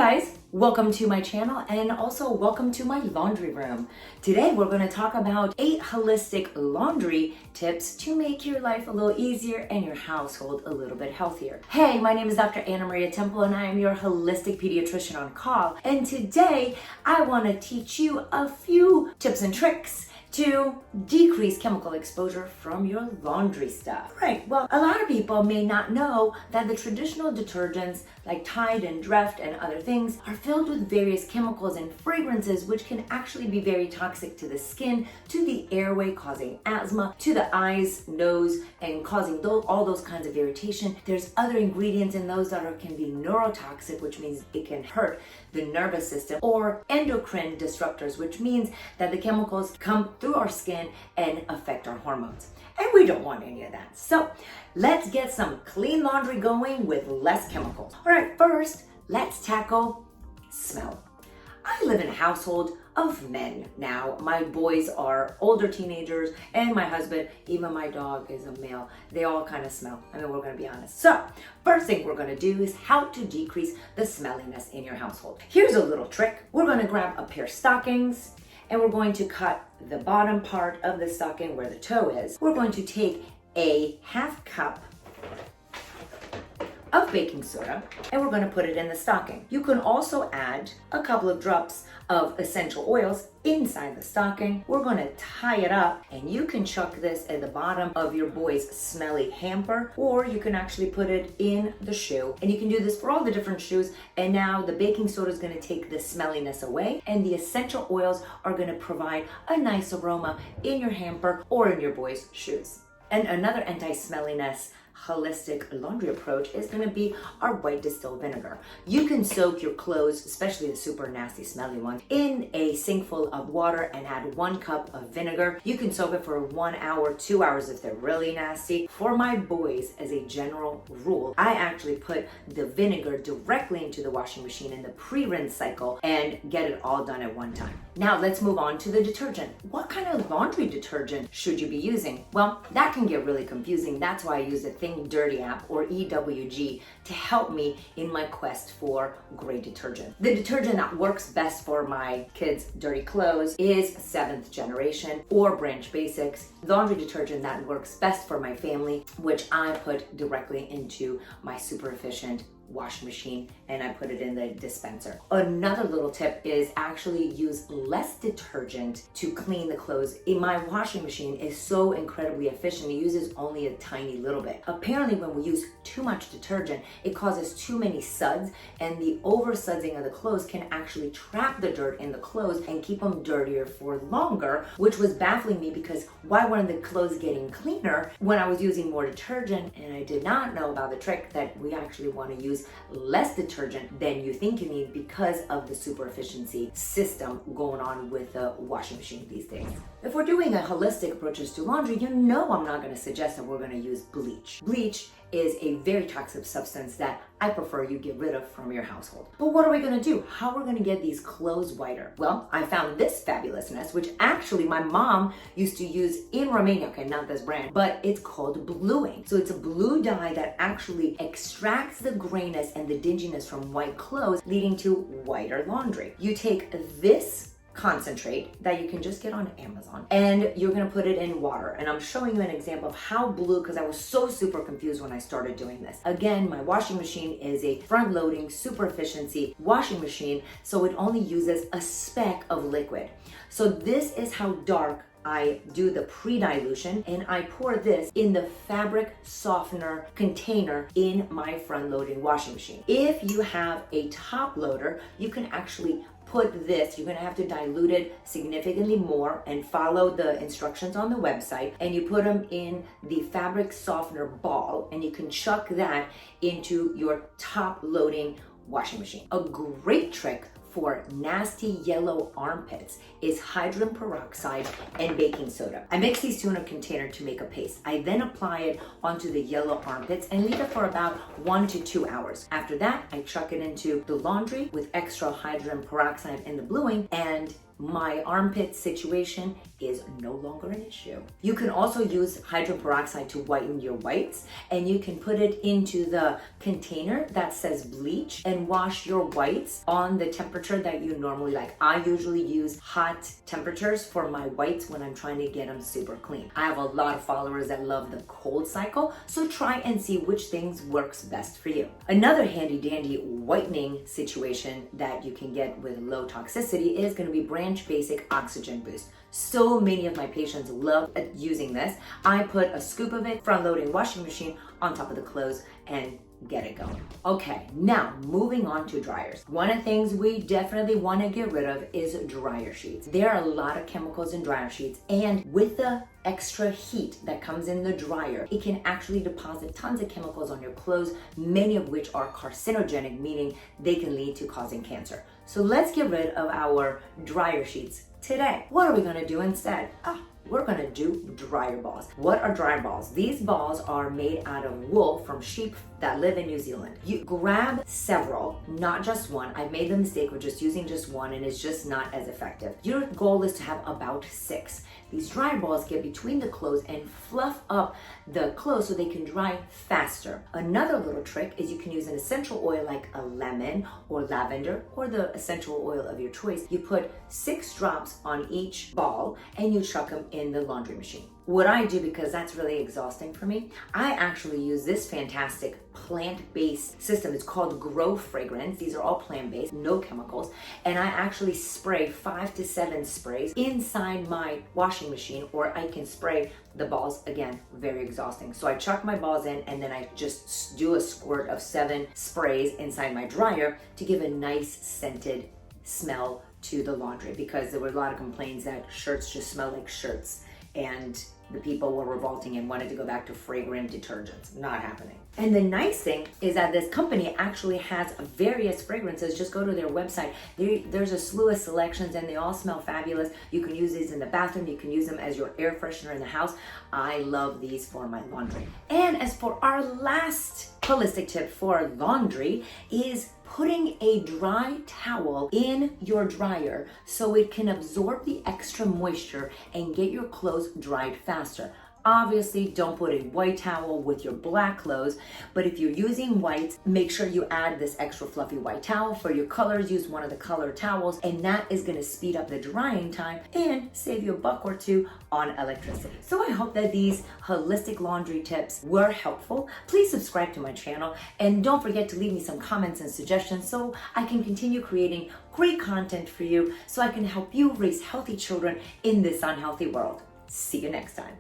guys, welcome to my channel and also welcome to my laundry room. Today we're going to talk about 8 holistic laundry tips to make your life a little easier and your household a little bit healthier. Hey, my name is Dr. Anna Maria Temple and I am your holistic pediatrician on call. And today I want to teach you a few tips and tricks to decrease chemical exposure from your laundry stuff. Right, well, a lot of people may not know that the traditional detergents like Tide and Dreft and other things are filled with various chemicals and fragrances which can actually be very toxic to the skin, to the airway, causing asthma, to the eyes, nose, and causing all those kinds of irritation. There's other ingredients in those that can be neurotoxic, which means it can hurt the nervous system, or endocrine disruptors, which means that the chemicals come through our skin and affect our hormones. And we don't want any of that. So let's get some clean laundry going with less chemicals. All right, first, let's tackle smell. I live in a household of men now. My boys are older teenagers and my husband, even my dog is a male. They all kind of smell. I mean, we're gonna be honest. So first thing we're gonna do is how to decrease the smelliness in your household. Here's a little trick. We're gonna grab a pair of stockings and we're going to cut the bottom part of the stocking where the toe is. We're going to take a half cup of baking soda and we're going to put it in the stocking. You can also add a couple of drops of essential oils inside the stocking. We're going to tie it up and you can chuck this at the bottom of your boy's smelly hamper, or you can actually put it in the shoe, and you can do this for all the different shoes. And now the baking soda is going to take the smelliness away and the essential oils are going to provide a nice aroma in your hamper or in your boy's shoes. And another anti-smelliness holistic laundry approach is going to be our white distilled vinegar. You can soak your clothes, especially the super nasty smelly ones, in a sink full of water and add 1 cup of vinegar. You can soak it for 1 hour, 2 hours if they're really nasty. For my boys, as a general rule, I actually put the vinegar directly into the washing machine in the pre-rinse cycle and get it all done at one time. Now let's move on to the detergent. What kind of laundry detergent should you be using? Well, that can get really confusing. That's why I use the Think Dirty app, or EWG, to help me in my quest for great detergent. The detergent that works best for my kids' dirty clothes is 7th generation or Branch Basics. Laundry detergent that works best for my family, which I put directly into my super efficient washing machine and I put it in the dispenser. Another little tip is actually use less detergent to clean the clothes. In my washing machine is so incredibly efficient. It uses only a tiny little bit. Apparently when we use too much detergent, it causes too many suds, and the over sudsing of the clothes can actually trap the dirt in the clothes and keep them dirtier for longer, which was baffling me because why weren't the clothes getting cleaner when I was using more detergent? And I did not know about the trick that we actually want to use less detergent than you think you need because of the super efficiency system going on with the washing machine these days. If we're doing a holistic approaches to laundry, you know I'm not going to suggest that we're going to use bleach. Bleach is a very toxic substance that I prefer you get rid of from your household. But what are we going to do? How are we going to get these clothes whiter? Well, I found this fabulousness, which actually my mom used to use in Romania. Okay, not this brand, but it's called bluing. So it's a blue dye that actually extracts the grayness and the dinginess from white clothes, leading to whiter laundry. You take this concentrate that you can just get on Amazon and you're going to put it in water, and I'm showing you an example of how blue, because I was so super confused when I started doing this. Again, my washing machine is a front-loading super efficiency washing machine, so it only uses a speck of liquid. So this is how dark I do the pre-dilution, and I pour this in the fabric softener container in my front-loading washing machine. If you have a top loader, you can actually put this, you're going to have to dilute it significantly more and follow the instructions on the website, and you put them in the fabric softener ball and you can chuck that into your top loading washing machine. A great trick for nasty yellow armpits is hydrogen peroxide and baking soda. I mix these two in a container to make a paste. I then apply it onto the yellow armpits and leave it for about 1 to 2 hours. After that, I chuck it into the laundry with extra hydrogen peroxide in the bluing, and my armpit situation is no longer an issue. You can also use hydrogen peroxide to whiten your whites, and you can put it into the container that says bleach and wash your whites on the temperature that you normally like. I usually use hot temperatures for my whites when I'm trying to get them super clean. I have a lot of followers that love the cold cycle, so try and see which things works best for you. Another handy dandy whitening situation that you can get with low toxicity is going to be Branch Basic Oxygen Boost. So many of my patients love using this. I put a scoop of it, front loading washing machine on top of the clothes, and get it going. Okay, now moving on to dryers. One of the things we definitely want to get rid of is dryer sheets. There are a lot of chemicals in dryer sheets, and with the extra heat that comes in the dryer, it can actually deposit tons of chemicals on your clothes, many of which are carcinogenic, meaning they can lead to causing cancer. So let's get rid of our dryer sheets today. What are we going to do instead? We're going to do dryer balls. What are dryer balls? These balls are made out of wool from sheep that live in New Zealand. You grab several, not just one. I've made the mistake of just using just one, and it's just not as effective. Your goal is to have about 6. These dryer balls get between the clothes and fluff up the clothes so they can dry faster. Another little trick is you can use an essential oil like a lemon or lavender or the essential oil of your choice. You put 6 drops on each ball and you chuck them in the laundry machine. What I do, because that's really exhausting for me, I actually use this fantastic plant-based system. It's called Grow Fragrance. These are all plant-based, no chemicals. And I actually spray 5 to 7 sprays inside my washing machine, or I can spray the balls. Again, very exhausting. So I chuck my balls in, and then I just do a squirt of 7 sprays inside my dryer to give a nice scented smell to the laundry, because there were a lot of complaints that shirts just smell like shirts, and the people were revolting and wanted to go back to fragrant detergents. Not happening. And the nice thing is that this company actually has various fragrances. Just go to their website. There's a slew of selections, and they all smell fabulous. You can use these in the bathroom. You can use them as your air freshener in the house. I love these for my laundry. And as for our last holistic tip for laundry is putting a dry towel in your dryer so it can absorb the extra moisture and get your clothes dried faster. Obviously, don't put a white towel with your black clothes, but if you're using whites, make sure you add this extra fluffy white towel. For your colors, use one of the color towels, and that is going to speed up the drying time and save you $1 or $2 on electricity. So I hope that these holistic laundry tips were helpful. Please subscribe to my channel, and don't forget to leave me some comments and suggestions so I can continue creating great content for you, so I can help you raise healthy children in this unhealthy world. See you next time.